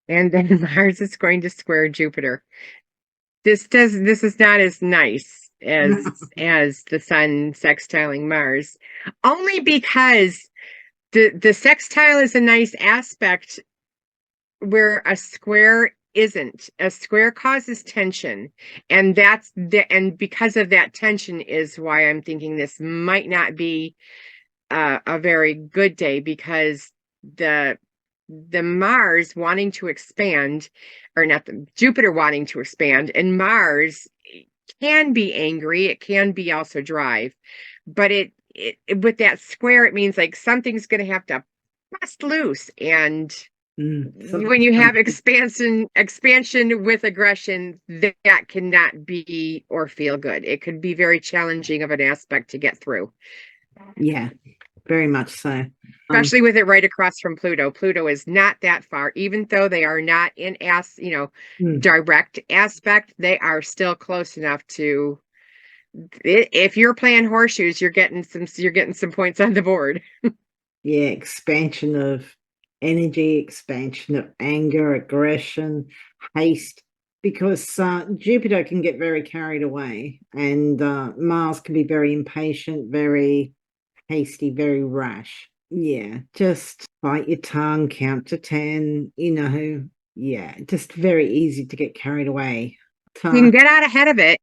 And then Mars is going to square Jupiter. This is not as nice as the sun sextiling Mars, only because the sextile is a nice aspect where a square isn't. A square causes tension, and and because of that tension is why I'm thinking this might not be a very good day, because the the Mars wanting to expand, or not, the Jupiter wanting to expand, and Mars can be angry. It can be also drive, but with that square, it means like something's going to have to bust loose. And when Something's you going have to, expansion with aggression, that cannot be or feel good. It could be very challenging of an aspect to get through, yeah, very much so. especially with it right across from Pluto. Pluto is not that far, even though they are not in Mm, direct aspect, they are still close enough to, if you're playing horseshoes, you're getting some points on the board. yeah, expansion of energy, expansion of anger, aggression, haste, because Jupiter can get very carried away, and Mars can be very impatient, very hasty, very rash. Yeah, just bite your tongue, count to 10, yeah, just very easy to get carried away. You can So, get out ahead of it.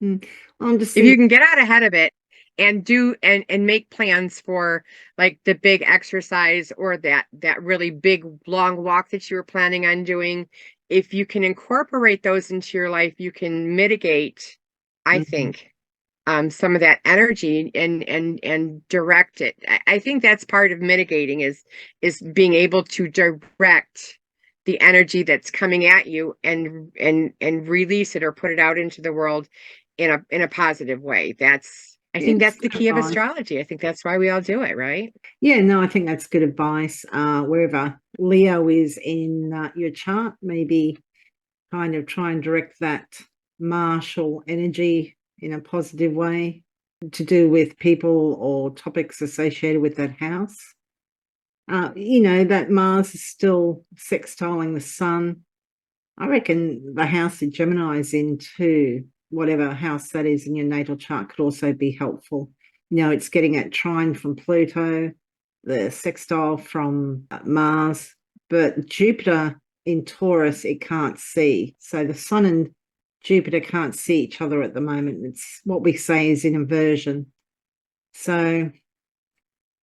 mm, I'm just If you thinking, can get out ahead of it and do and make plans for like the big exercise, or that really big long walk that you were planning on doing, if you can incorporate those into your life, you can mitigate, I mm, think, some of that energy and direct it. I think that's part of mitigating is being able to direct the energy that's coming at you and release it or put it out into the world in a positive way. I think it's that's the good key of advice. astrology. I think that's why we all do it, right? Yeah, no, I think that's good advice. Wherever Leo is in your chart, maybe kind of try and direct that martial energy in a positive way to do with people or topics associated with that house. That Mars is still sextiling the sun. I reckon the house that Gemini is in too, whatever house that is in your natal chart, could also be helpful. It's getting that trine from Pluto, the sextile from Mars, but Jupiter in Taurus, it can't see. So the sun and Jupiter can't see each other at the moment. It's what we say is in inversion. So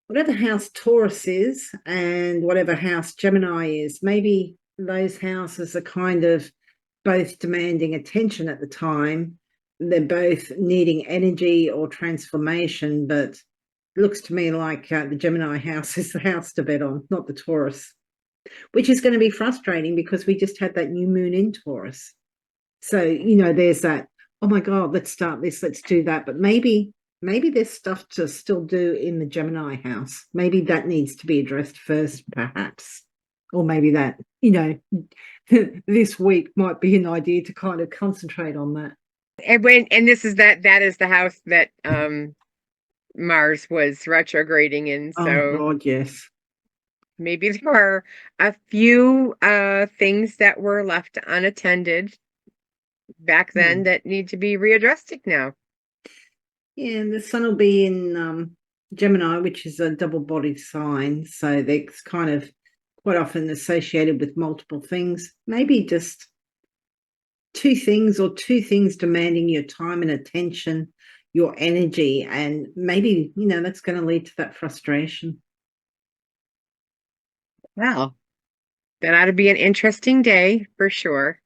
whatever house Taurus is and whatever house Gemini is, maybe those houses are kind of both demanding attention at the time. They're both needing energy or transformation, but it looks to me like the Gemini house is the house to bet on, not the Taurus, which is going to be frustrating because we just had that new moon in Taurus. So, there's that, oh my God, let's start this, let's do that. But maybe there's stuff to still do in the Gemini house. Maybe that needs to be addressed first, perhaps. Or maybe that, this week might be an idea to kind of concentrate on that. And this is that is the house that Mars was retrograding in. Oh So God, yes. maybe there are a few things that were left unattended back then Hmm. that need to be readdressed now. Yeah, and the sun will be in Gemini, which is a double-bodied sign. So that's kind of quite often associated with multiple things. Maybe just two things demanding your time and attention, your energy, and maybe, that's going to lead to that frustration. Well, that ought to be an interesting day for sure.